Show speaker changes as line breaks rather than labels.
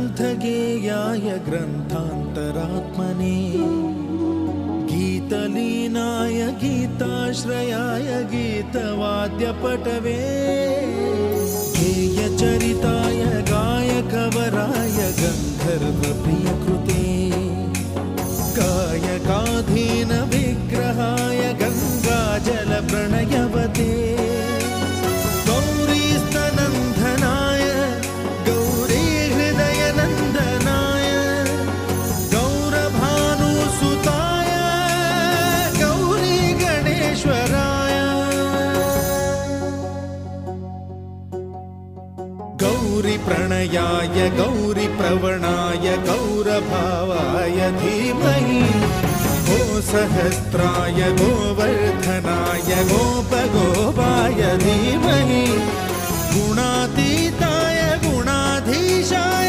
ग्रन्थगेयाय ग्रन्थान्तरात्मने गीतलीनाय गीताश्रयाय गीतवाद्यपटवे गेयचरिताय गायकवराय गन्धर्वप्रियकृते गायकाधीन विग्रहाय गङ्गाजलप्रणयवते गौरीस्तनन्दनाय गौरीहृदयनन्दनाय गौरभानुसुताय गौरीगणेश्वराय गौरीप्रणयाय गौरीप्रवणाय गौरभावाय धीमहि गोसहस्राय गोवर्धनाय गोपगोपाय धीमहि गुणातीताय